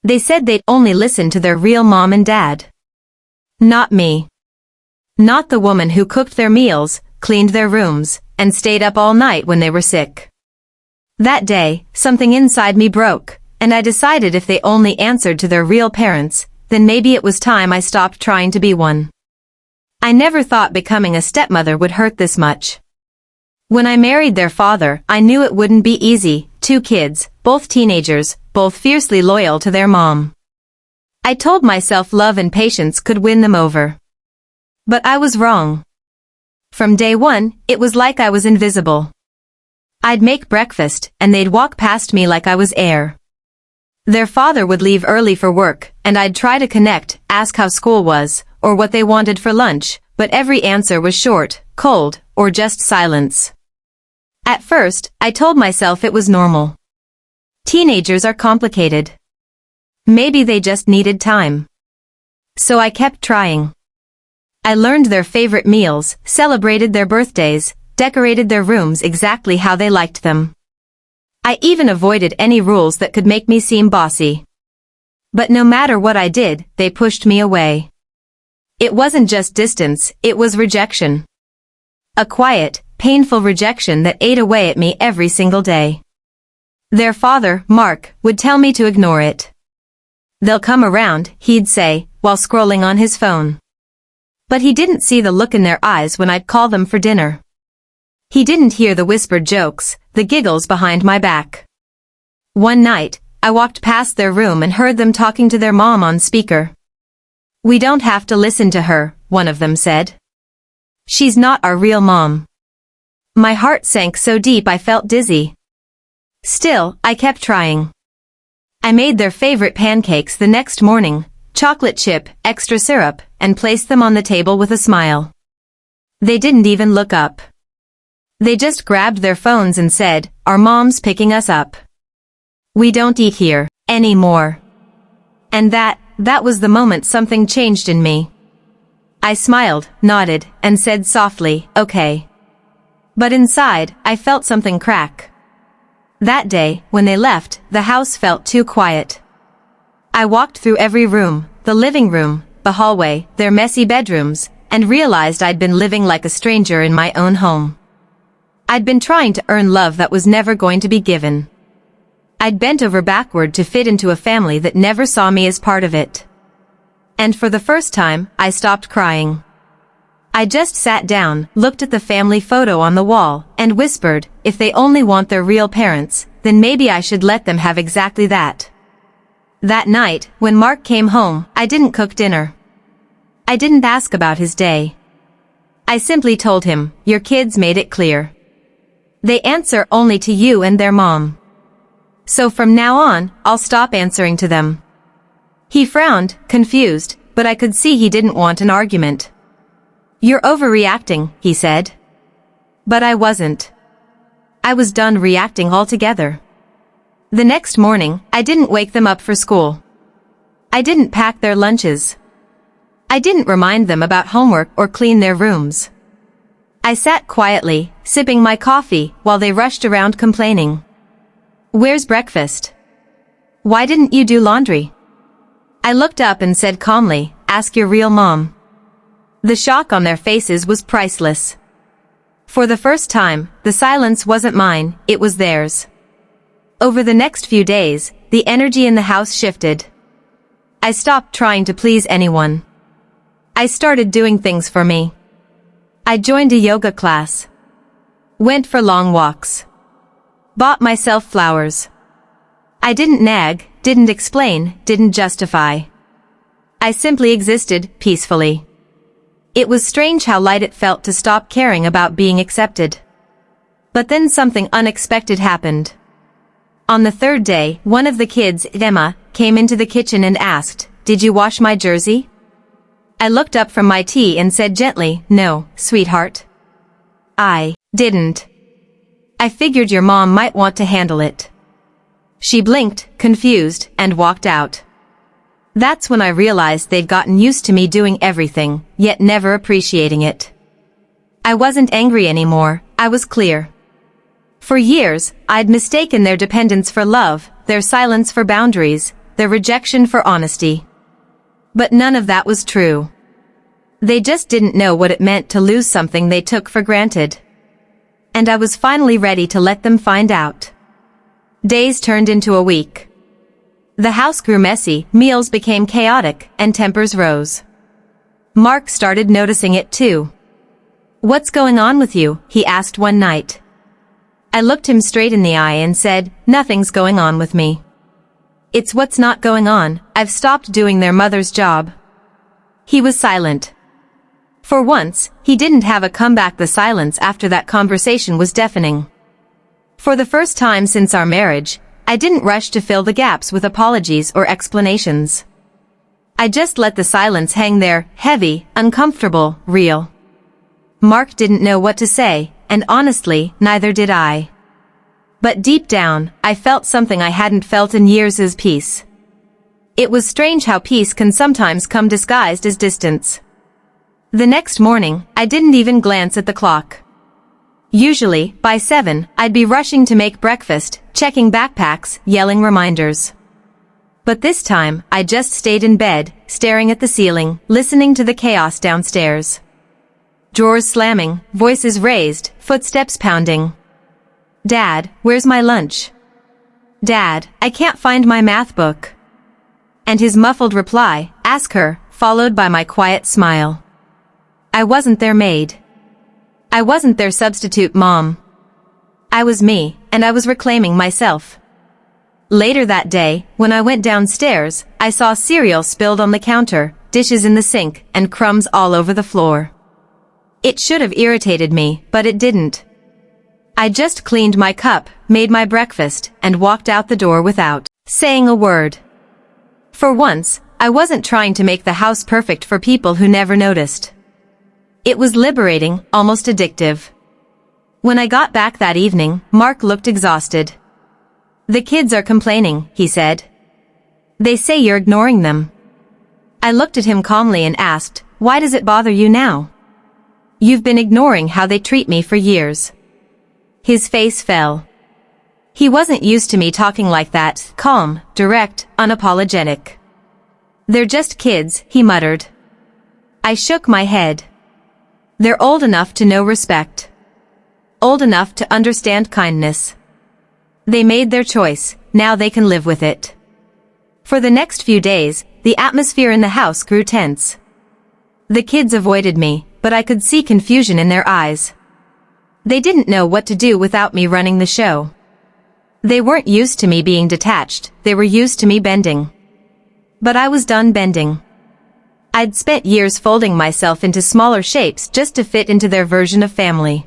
They said they'd only listen to their real mom and dad. Not me. Not the woman who cooked their meals, cleaned their rooms, and stayed up all night when they were sick. That day, something inside me broke, and I decided if they only answered to their real parents, then maybe it was time I stopped trying to be one. I never thought becoming a stepmother would hurt this much. When I married their father, I knew it wouldn't be easy. 2 kids, both teenagers, both fiercely loyal to their mom. I told myself love and patience could win them over. But I was wrong. From day one, it was like I was invisible. I'd make breakfast, and they'd walk past me like I was air. Their father would leave early for work, and I'd try to connect, ask how school was, or what they wanted for lunch, but every answer was short, cold, or just silence. At first, I told myself it was normal. Teenagers are complicated. Maybe they just needed time. So I kept trying. I learned their favorite meals, celebrated their birthdays, decorated their rooms exactly how they liked them. I even avoided any rules that could make me seem bossy. But no matter what I did, they pushed me away. It wasn't just distance, it was rejection. A quiet, painful rejection that ate away at me every single day. Their father, Mark, would tell me to ignore it. "They'll come around," he'd say, while scrolling on his phone. But he didn't see the look in their eyes when I'd call them for dinner. He didn't hear the whispered jokes, the giggles behind my back. One night, I walked past their room and heard them talking to their mom on speaker. "We don't have to listen to her," one of them said. "She's not our real mom." My heart sank so deep I felt dizzy. Still, I kept trying. I made their favorite pancakes the next morning, chocolate chip, extra syrup, and placed them on the table with a smile. They didn't even look up. They just grabbed their phones and said, "Our mom's picking us up. We don't eat here anymore." And that was the moment something changed in me. I smiled, nodded, and said softly, "Okay." But inside, I felt something crack. That day, when they left, the house felt too quiet. I walked through every room, the living room, the hallway, their messy bedrooms, and realized I'd been living like a stranger in my own home. I'd been trying to earn love that was never going to be given. I'd bent over backward to fit into a family that never saw me as part of it. And for the first time, I stopped crying. I just sat down, looked at the family photo on the wall, and whispered, if they only want their real parents, then maybe I should let them have exactly that. That night, when Mark came home, I didn't cook dinner. I didn't ask about his day. I simply told him, "Your kids made it clear. They answer only to you and their mom. So from now on, I'll stop answering to them." He frowned, confused, but I could see he didn't want an argument. "You're overreacting," he said. But I wasn't. I was done reacting altogether. The next morning, I didn't wake them up for school. I didn't pack their lunches. I didn't remind them about homework or clean their rooms. I sat quietly, sipping my coffee, while they rushed around complaining. "Where's breakfast? Why didn't you do laundry?" I looked up and said calmly, "Ask your real mom." The shock on their faces was priceless. For the first time, the silence wasn't mine, it was theirs. Over the next few days, the energy in the house shifted. I stopped trying to please anyone. I started doing things for me. I joined a yoga class. Went for long walks. Bought myself flowers. I didn't nag, didn't explain, didn't justify. I simply existed, peacefully. It was strange how light it felt to stop caring about being accepted. But then something unexpected happened. On the third day, one of the kids, Emma, came into the kitchen and asked, "Did you wash my jersey?" I looked up from my tea and said gently, "No, sweetheart. I didn't. I figured your mom might want to handle it." She blinked, confused, and walked out. That's when I realized they'd gotten used to me doing everything, yet never appreciating it. I wasn't angry anymore, I was clear. For years, I'd mistaken their dependence for love, their silence for boundaries, their rejection for honesty. But none of that was true. They just didn't know what it meant to lose something they took for granted. And I was finally ready to let them find out. Days turned into a week. The house grew messy, meals became chaotic, and tempers rose. Mark started noticing it too. "What's going on with you?" he asked one night. I looked him straight in the eye and said, "Nothing's going on with me. It's what's not going on. I've stopped doing their mother's job." He was silent. For once, he didn't have a comeback. The silence after that conversation was deafening. For the first time since our marriage, I didn't rush to fill the gaps with apologies or explanations. I just let the silence hang there, heavy, uncomfortable, real. Mark didn't know what to say, and honestly, neither did I. But deep down, I felt something I hadn't felt in years: as peace. It was strange how peace can sometimes come disguised as distance. The next morning, I didn't even glance at the clock. Usually, by 7, I'd be rushing to make breakfast, checking backpacks, yelling reminders. But this time, I just stayed in bed, staring at the ceiling, listening to the chaos downstairs. Drawers slamming, voices raised, footsteps pounding. "Dad, where's my lunch? Dad, I can't find my math book." And his muffled reply, "Ask her," followed by my quiet smile. I wasn't their maid. I wasn't their substitute mom. I was me, and I was reclaiming myself. Later that day, when I went downstairs, I saw cereal spilled on the counter, dishes in the sink, and crumbs all over the floor. It should have irritated me, but it didn't. I just cleaned my cup, made my breakfast, and walked out the door without saying a word. For once, I wasn't trying to make the house perfect for people who never noticed. It was liberating, almost addictive. When I got back that evening, Mark looked exhausted. "The kids are complaining," he said. "They say you're ignoring them." I looked at him calmly and asked, "Why does it bother you now?" "You've been ignoring how they treat me for years." His face fell. He wasn't used to me talking like that, calm, direct, unapologetic. "They're just kids," he muttered. I shook my head. "They're old enough to know respect. Old enough to understand kindness. They made their choice, now they can live with it." For the next few days, the atmosphere in the house grew tense. The kids avoided me, but I could see confusion in their eyes. They didn't know what to do without me running the show. They weren't used to me being detached, they were used to me bending. But I was done bending. I'd spent years folding myself into smaller shapes just to fit into their version of family.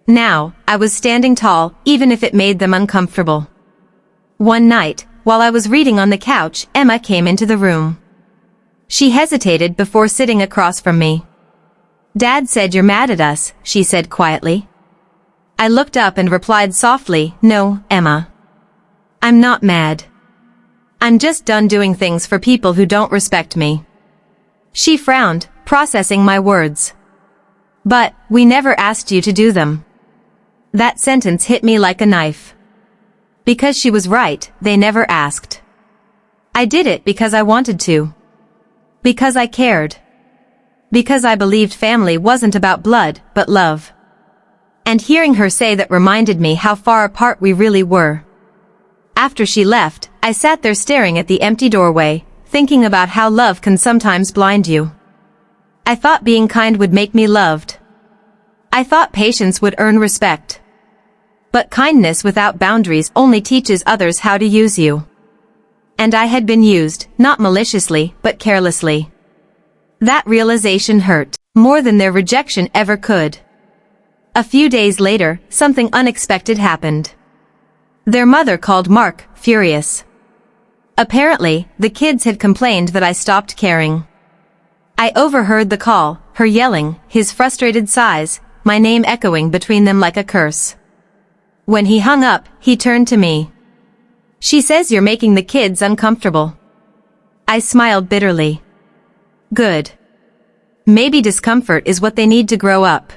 Now, I was standing tall, even if it made them uncomfortable. One night, while I was reading on the couch, Emma came into the room. She hesitated before sitting across from me. "Dad said you're mad at us," she said quietly. I looked up and replied softly, "No, Emma. I'm not mad. I'm just done doing things for people who don't respect me." She frowned, processing my words. "But, we never asked you to do them." That sentence hit me like a knife. Because she was right, they never asked. I did it because I wanted to. Because I cared. Because I believed family wasn't about blood, but love. And hearing her say that reminded me how far apart we really were. After she left, I sat there staring at the empty doorway, thinking about how love can sometimes blind you. I thought being kind would make me loved. I thought patience would earn respect. But kindness without boundaries only teaches others how to use you. And I had been used, not maliciously, but carelessly. That realization hurt, more than their rejection ever could. A few days later, something unexpected happened. Their mother called Mark, furious. Apparently, the kids had complained that I stopped caring. I overheard the call, her yelling, his frustrated sighs, my name echoing between them like a curse. When he hung up, he turned to me. "She says you're making the kids uncomfortable." I smiled bitterly. Good. Maybe discomfort is what they need to grow up.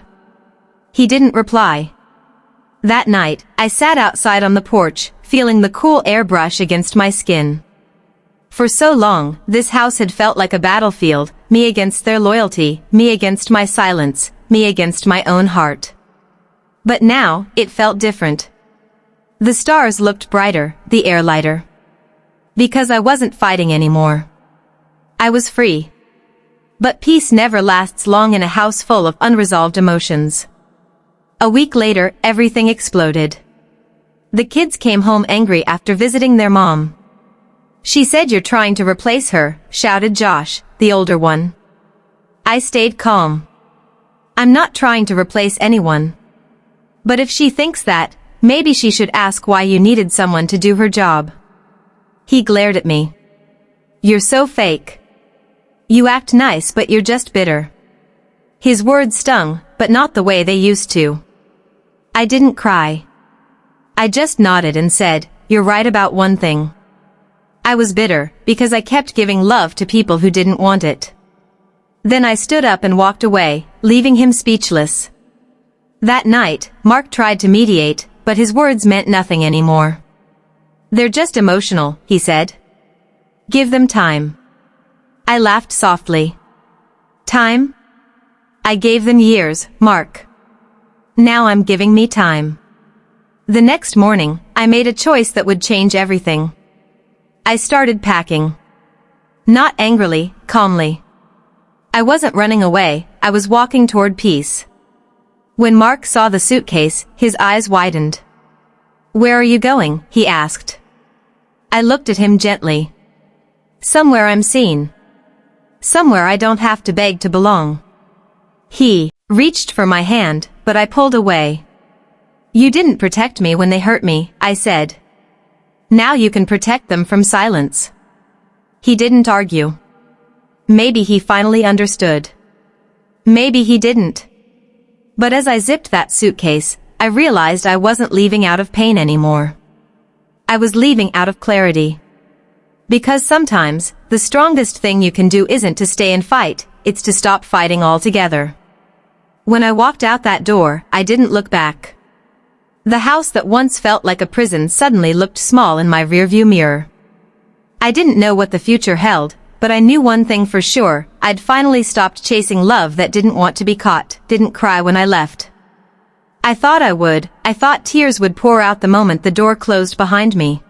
He didn't reply. That night, I sat outside on the porch, feeling the cool air brush against my skin. For so long, this house had felt like a battlefield, me against their loyalty, me against my silence, me against my own heart. But now, it felt different. The stars looked brighter, the air lighter. Because I wasn't fighting anymore. I was free. But peace never lasts long in a house full of unresolved emotions. A week later, everything exploded. The kids came home angry after visiting their mom. She said, "You're trying to replace her," shouted Josh, the older one. I stayed calm. I'm not trying to replace anyone. But if she thinks that, maybe she should ask why you needed someone to do her job. He glared at me. You're so fake. You act nice but you're just bitter. His words stung, but not the way they used to. I didn't cry. I just nodded and said, "You're right about one thing." I was bitter, because I kept giving love to people who didn't want it. Then I stood up and walked away, leaving him speechless. That night, Mark tried to mediate, but his words meant nothing anymore. "They're just emotional," he said. "Give them time." I laughed softly. Time? I gave them years, Mark. Now I'm giving me time. The next morning, I made a choice that would change everything. I started packing. Not angrily, calmly. I wasn't running away, I was walking toward peace. When Mark saw the suitcase, his eyes widened. "Where are you going?" he asked. I looked at him gently. "Somewhere I'm seen. Somewhere I don't have to beg to belong." He reached for my hand, but I pulled away. "You didn't protect me when they hurt me," I said. "Now you can protect them from silence." He didn't argue. Maybe he finally understood. Maybe he didn't. But as I zipped that suitcase, I realized I wasn't leaving out of pain anymore. I was leaving out of clarity. Because sometimes, the strongest thing you can do isn't to stay and fight, it's to stop fighting altogether. When I walked out that door, I didn't look back. The house that once felt like a prison suddenly looked small in my rearview mirror. I didn't know what the future held, but I knew one thing for sure, I'd finally stopped chasing love that didn't want to be caught, didn't cry when I left. I thought I would, I thought tears would pour out the moment the door closed behind me.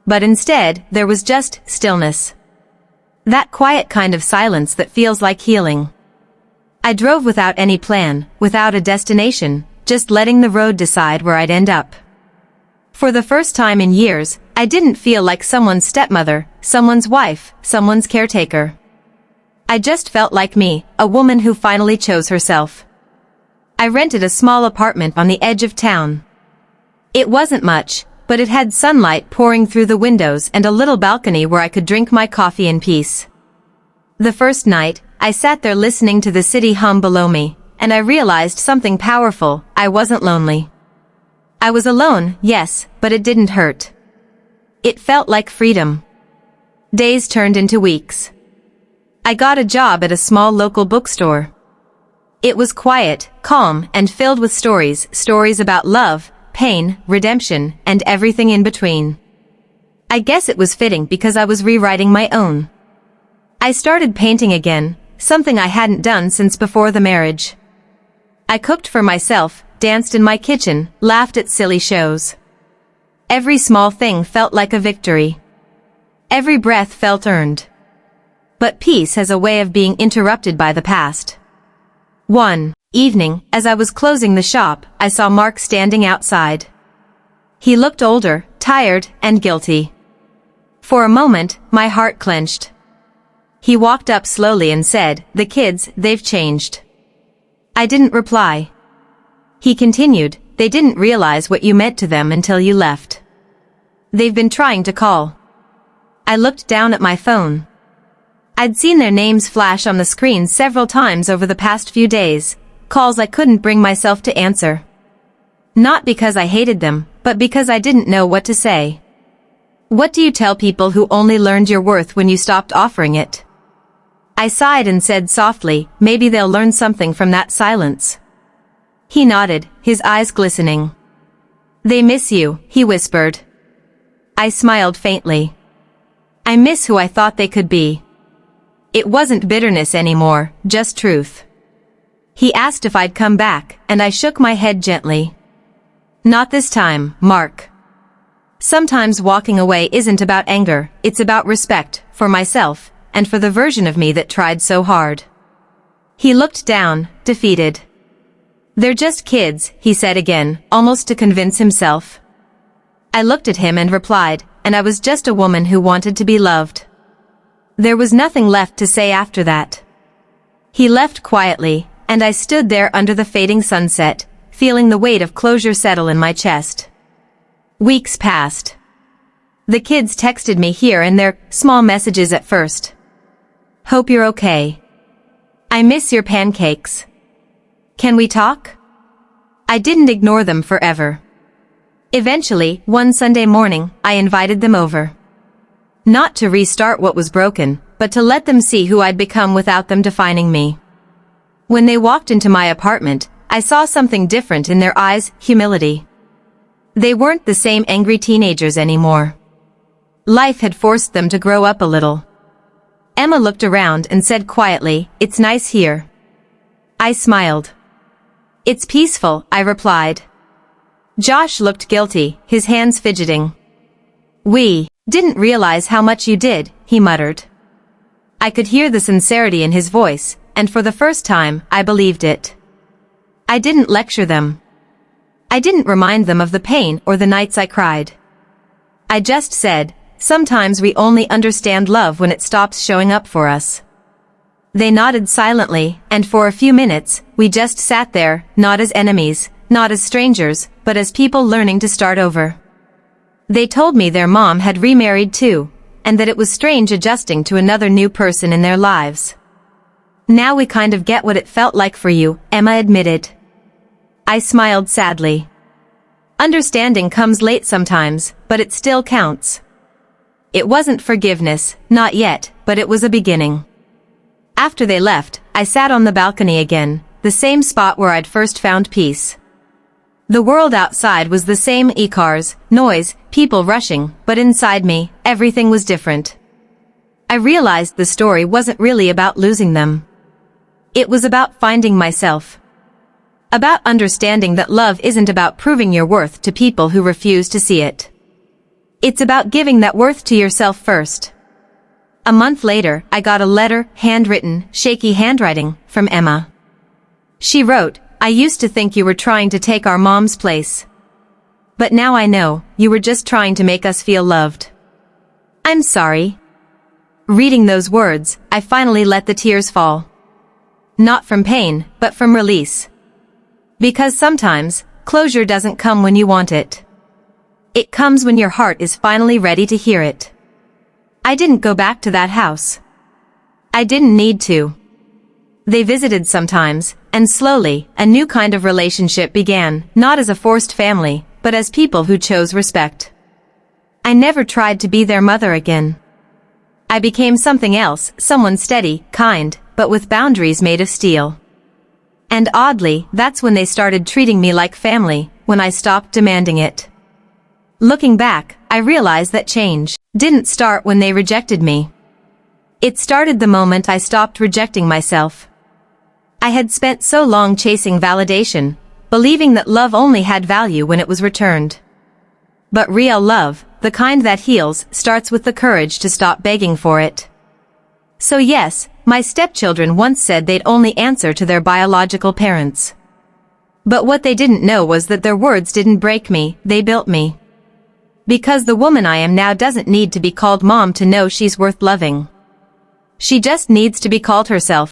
But instead, there was just stillness. That quiet kind of silence that feels like healing. I drove without any plan, without a destination, just letting the road decide where I'd end up. For the first time in years, I didn't feel like someone's stepmother, someone's wife, someone's caretaker. I just felt like me, a woman who finally chose herself. I rented a small apartment on the edge of town. It wasn't much, but it had sunlight pouring through the windows and a little balcony where I could drink my coffee in peace. The first night, I sat there listening to the city hum below me, and I realized something powerful, I wasn't lonely. I was alone, yes, but it didn't hurt. It felt like freedom. Days turned into weeks. I got a job at a small local bookstore. It was quiet, calm, and filled with stories about love, pain, redemption, and everything in between. I guess it was fitting because I was rewriting my own. I started painting again, something I hadn't done since before the marriage. I cooked for myself, danced in my kitchen, laughed at silly shows. Every small thing felt like a victory. Every breath felt earned. But peace has a way of being interrupted by the past. One evening, as I was closing the shop, I saw Mark standing outside. He looked older, tired, and guilty. For a moment, my heart clenched. He walked up slowly and said, "The kids, they've changed." I didn't reply. He continued, "They didn't realize what you meant to them until you left. They've been trying to call." I looked down at my phone. I'd seen their names flash on the screen several times over the past few days, calls I couldn't bring myself to answer. Not because I hated them, but because I didn't know what to say. What do you tell people who only learned your worth when you stopped offering it? I sighed and said softly, "Maybe they'll learn something from that silence." He nodded, his eyes glistening. "They miss you," he whispered. I smiled faintly. I miss who I thought they could be. It wasn't bitterness anymore, just truth. He asked if I'd come back, and I shook my head gently. Not this time, Mark. Sometimes walking away isn't about anger, it's about respect, for myself, and for the version of me that tried so hard. He looked down, defeated. They're just kids, he said again, almost to convince himself. I looked at him and replied, and I was just a woman who wanted to be loved. There was nothing left to say after that. He left quietly, and I stood there under the fading sunset, feeling the weight of closure settle in my chest. Weeks passed. The kids texted me here and there, small messages at first. Hope you're okay. I miss your pancakes. Can we talk? I didn't ignore them forever. Eventually, one Sunday morning, I invited them over. Not to restart what was broken, but to let them see who I'd become without them defining me. When they walked into my apartment, I saw something different in their eyes, humility. They weren't the same angry teenagers anymore. Life had forced them to grow up a little. Emma looked around and said quietly, "It's nice here." I smiled. "It's peaceful," I replied. Josh looked guilty, his hands fidgeting. "We didn't realize how much you did," he muttered. I could hear the sincerity in his voice, and for the first time, I believed it. I didn't lecture them. I didn't remind them of the pain or the nights I cried. I just said, sometimes we only understand love when it stops showing up for us. They nodded silently, and for a few minutes, we just sat there, not as enemies, not as strangers, but as people learning to start over. They told me their mom had remarried too, and that it was strange adjusting to another new person in their lives. "Now we kind of get what it felt like for you," Emma admitted. I smiled sadly. Understanding comes late sometimes, but it still counts. It wasn't forgiveness, not yet, but it was a beginning. After they left, I sat on the balcony again, the same spot where I'd first found peace. The world outside was the same, cars, noise, people rushing, but inside me, everything was different. I realized the story wasn't really about losing them. It was about finding myself. About understanding that love isn't about proving your worth to people who refuse to see it. It's about giving that worth to yourself first. A month later, I got a letter, handwritten, shaky handwriting, from Emma. She wrote, "I used to think you were trying to take our mom's place. But now I know, you were just trying to make us feel loved. I'm sorry." Reading those words, I finally let the tears fall. Not from pain, but from release. Because sometimes, closure doesn't come when you want it. It comes when your heart is finally ready to hear it. I didn't go back to that house. I didn't need to. They visited sometimes, and slowly, a new kind of relationship began, not as a forced family, but as people who chose respect. I never tried to be their mother again. I became something else, someone steady, kind, but with boundaries made of steel. And oddly, that's when they started treating me like family, when I stopped demanding it. Looking back, I realized that change didn't start when they rejected me. It started the moment I stopped rejecting myself. I had spent so long chasing validation, believing that love only had value when it was returned. But real love, the kind that heals, starts with the courage to stop begging for it. So yes, my stepchildren once said they'd only answer to their biological parents. But what they didn't know was that their words didn't break me, they built me. Because the woman I am now doesn't need to be called mom to know she's worth loving. She just needs to be called herself.